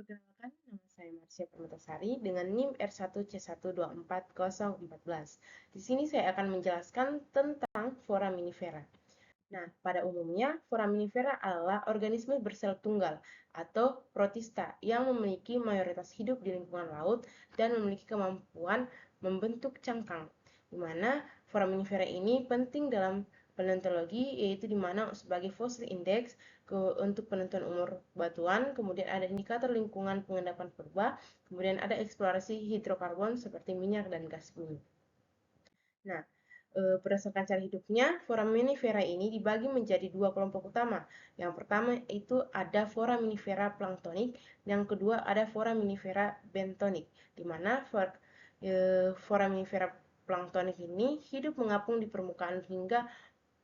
Perkenalkan, nama saya Marsha Permatasari dengan NIM R1C124014. Di sini saya akan menjelaskan tentang foraminifera. Nah, pada umumnya, foraminifera adalah organisme bersel tunggal atau protista yang memiliki mayoritas hidup di lingkungan laut dan memiliki kemampuan membentuk cangkang, di mana foraminifera ini penting dalam paleontologi, yaitu di mana sebagai fossil index untuk penentuan umur batuan, kemudian ada indikator lingkungan pengendapan purba, kemudian ada eksplorasi hidrokarbon seperti minyak dan gas bumi. Nah, berdasarkan cara hidupnya, foraminifera ini dibagi menjadi dua kelompok utama. Yang pertama itu ada foraminifera planktonik, yang kedua ada foraminifera bentonik, di mana foraminifera planktonik ini hidup mengapung di permukaan hingga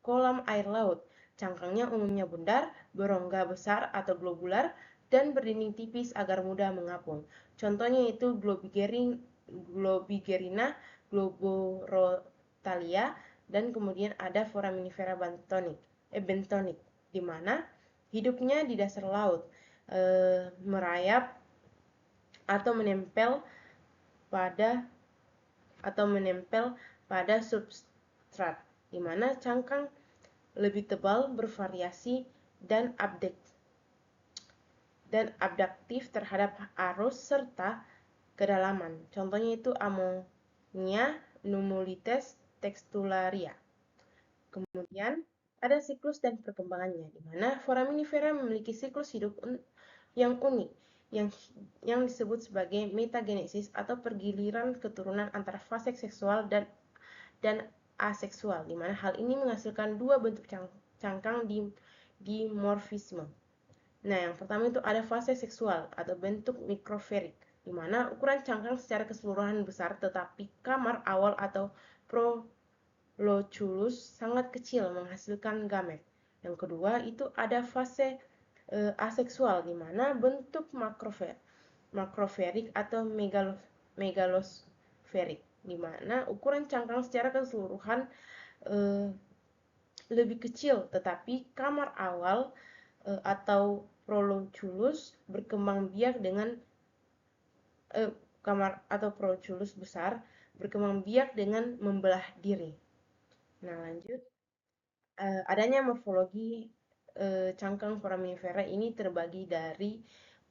kolam air laut. Cangkangnya umumnya bundar, berongga besar atau globular, dan berdinding tipis agar mudah mengapung. Contohnya itu Globigerina, Globorotalia, dan kemudian ada foraminifera bentonik, di mana hidupnya di dasar laut, merayap atau menempel pada substrat, di mana cangkang lebih tebal, bervariasi, dan adaptif terhadap arus serta kedalaman. Contohnya itu Ammonia nummulites textularia. Kemudian ada siklus dan perkembangannya, di mana foraminifera memiliki siklus hidup yang unik, yang disebut sebagai metagenesis atau pergiliran keturunan antara fase seksual dan aseksual, di mana hal ini menghasilkan dua bentuk cangkang dimorfisme. Nah, yang pertama itu ada fase seksual atau bentuk mikroferik, di mana ukuran cangkang secara keseluruhan besar, tetapi kamar awal atau proloculus sangat kecil menghasilkan gamet. Yang kedua itu ada fase aseksual, di mana bentuk makroferik atau megalosferik, di mana ukuran cangkang secara keseluruhan lebih kecil, tetapi kamar awal atau proloculus berkembang biak dengan besar berkembang biak dengan membelah diri. Nah, lanjut. Adanya morfologi cangkang foraminifera ini terbagi dari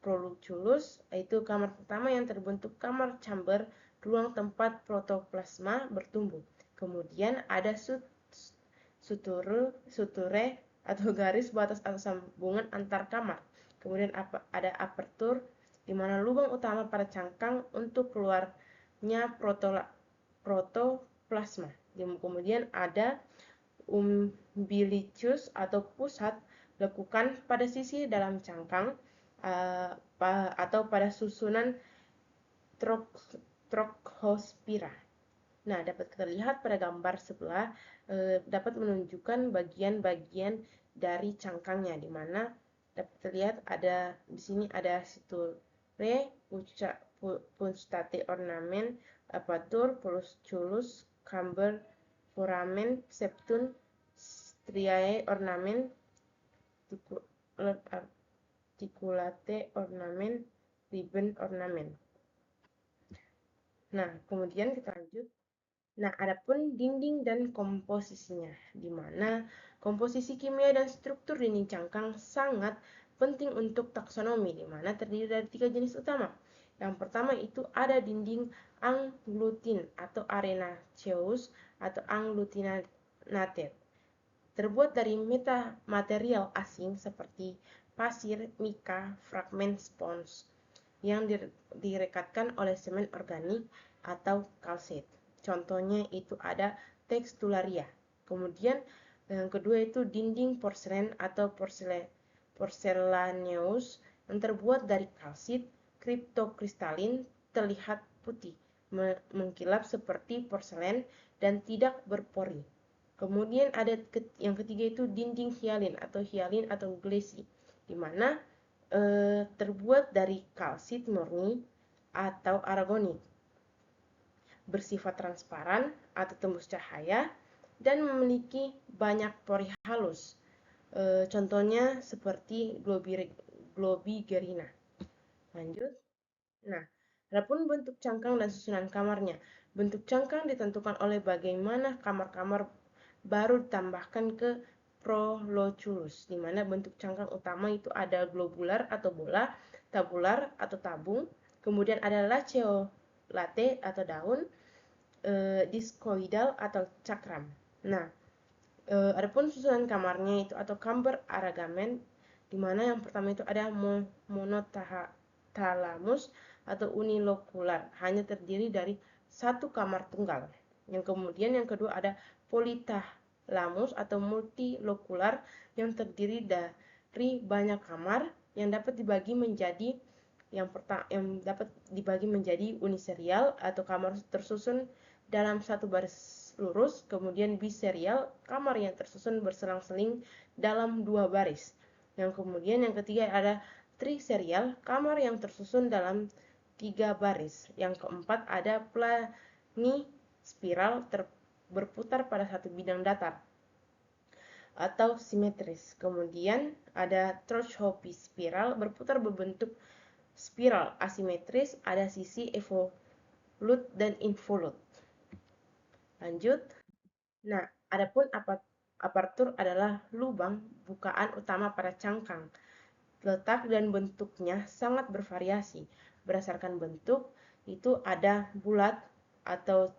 proloculus, yaitu kamar pertama yang terbentuk kamar chamber, ruang tempat protoplasma bertumbuh. Kemudian ada suture atau garis batas atau sambungan antar kamar. Kemudian ada apertur, di mana lubang utama pada cangkang untuk keluarnya protoplasma. Kemudian ada umbilicus atau pusat lekukan pada sisi dalam cangkang atau pada susunan trochospira. Nah, dapat kita lihat pada gambar sebelah dapat menunjukkan bagian-bagian dari cangkangnya, di mana dapat terlihat ada di sini ada suture, punctate ornamen, aperture, proculus, camber, foramen, septum, striae ornamen, articulate ornamen, ribbon ornamen. Nah, kemudian kita lanjut. Nah, adapun dinding dan komposisinya, di mana komposisi kimia dan struktur dinding cangkang sangat penting untuk taksonomi, di mana terdiri dari 3 jenis utama. Yang pertama itu ada dinding agglutin atau arenaceous atau agglutinated, terbuat dari metamaterial asing seperti pasir, mika, fragmen spons yang direkatkan oleh semen organik atau kalsit. Contohnya itu ada textularia. Kemudian yang kedua itu dinding porselen atau porcelaneous yang terbuat dari kalsit kriptokristalin, terlihat putih, mengkilap seperti porselen dan tidak berpori. Kemudian ada yang ketiga itu dinding hialin atau glasi, di mana terbuat dari kalsit murni atau aragonit, bersifat transparan atau tembus cahaya, dan memiliki banyak pori halus. Contohnya seperti Globigerina. Lanjut. Nah, adapun bentuk cangkang dan susunan kamarnya. Bentuk cangkang ditentukan oleh bagaimana kamar-kamar baru ditambahkan ke proloculus, di mana bentuk cangkang utama itu ada globular atau bola, tabular atau tabung, kemudian ada lanceolate atau daun, discoidal atau cakram. Nah, adapun susunan kamarnya itu atau kamber aragamen, di mana yang pertama itu ada monotalamus atau unilokular, hanya terdiri dari satu kamar tunggal. Yang kemudian yang kedua ada politalamus atau multilokular yang terdiri dari banyak kamar yang dapat dibagi menjadi uniserial atau kamar tersusun dalam satu baris lurus, kemudian biserial, kamar yang tersusun berselang-seling dalam dua baris. Yang kemudian yang ketiga ada triserial, kamar yang tersusun dalam tiga baris. Yang keempat ada planispiral berputar pada satu bidang datar atau simetris. Kemudian ada trochopispiral berputar berbentuk spiral asimetris, ada sisi evolut dan involut. Lanjut. Nah, adapun apertur adalah lubang bukaan utama pada cangkang. Letak dan bentuknya sangat bervariasi. Berdasarkan bentuk, itu ada bulat atau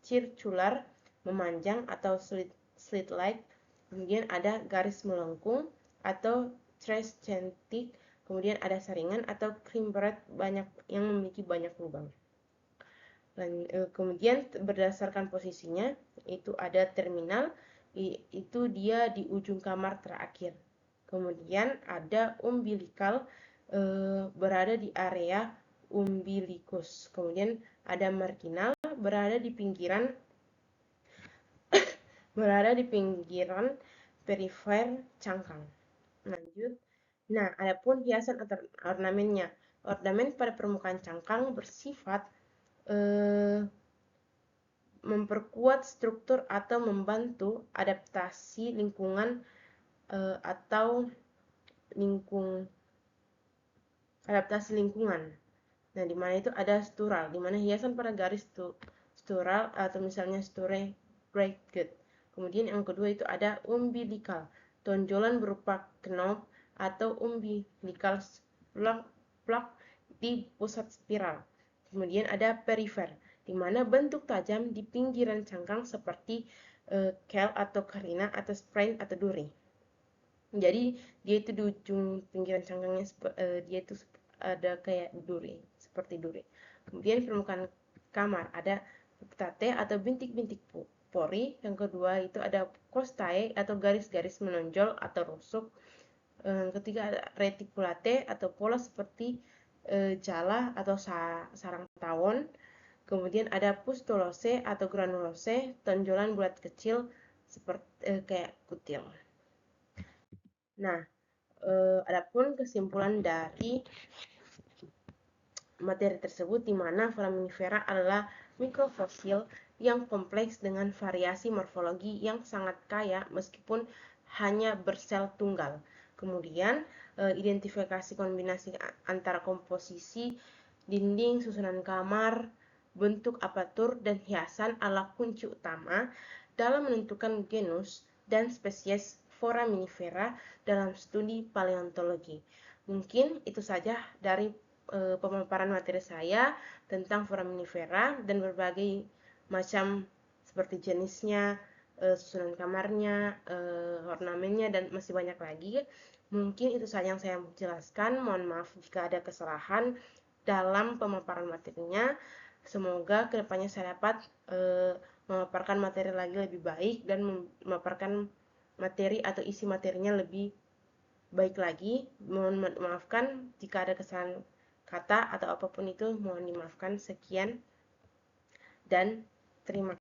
circular, memanjang atau slit-like, kemudian ada garis melengkung atau trescentic, kemudian ada saringan atau crimpered banyak yang memiliki banyak lubang. Kemudian berdasarkan posisinya itu ada terminal, itu dia di ujung kamar terakhir. Kemudian ada umbilical, berada di area umbilicus. Kemudian ada marginal berada di pinggiran perifer cangkang. Lanjut. Nah, adapun hiasan atau ornamennya. Ornamen pada permukaan cangkang bersifat memperkuat struktur atau membantu adaptasi lingkungan atau adaptasi lingkungan. Nah, di mana itu ada stural, di mana hiasan pada garis stural atau misalnya sture bracket. Kemudian yang kedua itu ada umbilical, tonjolan berupa knob atau umbilical plug di pusat spiral. Kemudian ada perifer, di mana bentuk tajam di pinggiran cangkang seperti kel atau karina atau sprain atau duri. Jadi dia itu di ujung pinggiran cangkangnya dia itu ada kayak duri, seperti duri. Kemudian permukaan kamar ada petate atau bintik-bintik pori. Yang kedua itu ada costae atau garis-garis menonjol atau rusuk. Yang ketiga ada reticulate atau pola seperti jala atau sarang tawon. Kemudian ada pustulose atau granulose, tonjolan bulat kecil seperti kayak kutil. Nah, adapun kesimpulan dari materi tersebut, di mana foraminifera adalah mikrofosil yang kompleks dengan variasi morfologi yang sangat kaya meskipun hanya bersel tunggal. Kemudian, identifikasi kombinasi antara komposisi dinding, susunan kamar, bentuk apertur, dan hiasan adalah kunci utama dalam menentukan genus dan spesies foraminifera dalam studi paleontologi. Mungkin itu saja dari pemaparan materi saya tentang foraminifera dan berbagai macam seperti jenisnya, susunan kamarnya, ornamennya, dan masih banyak lagi. Mungkin itu saja yang saya jelaskan. Mohon maaf jika ada kesalahan dalam pemaparan materinya. Semoga kedepannya saya dapat memaparkan materi lagi lebih baik dan memaparkan materi atau isi materinya lebih baik lagi. Mohon maafkan jika ada kesalahan kata atau apapun itu, mohon dimaafkan. Sekian dan terima kasih.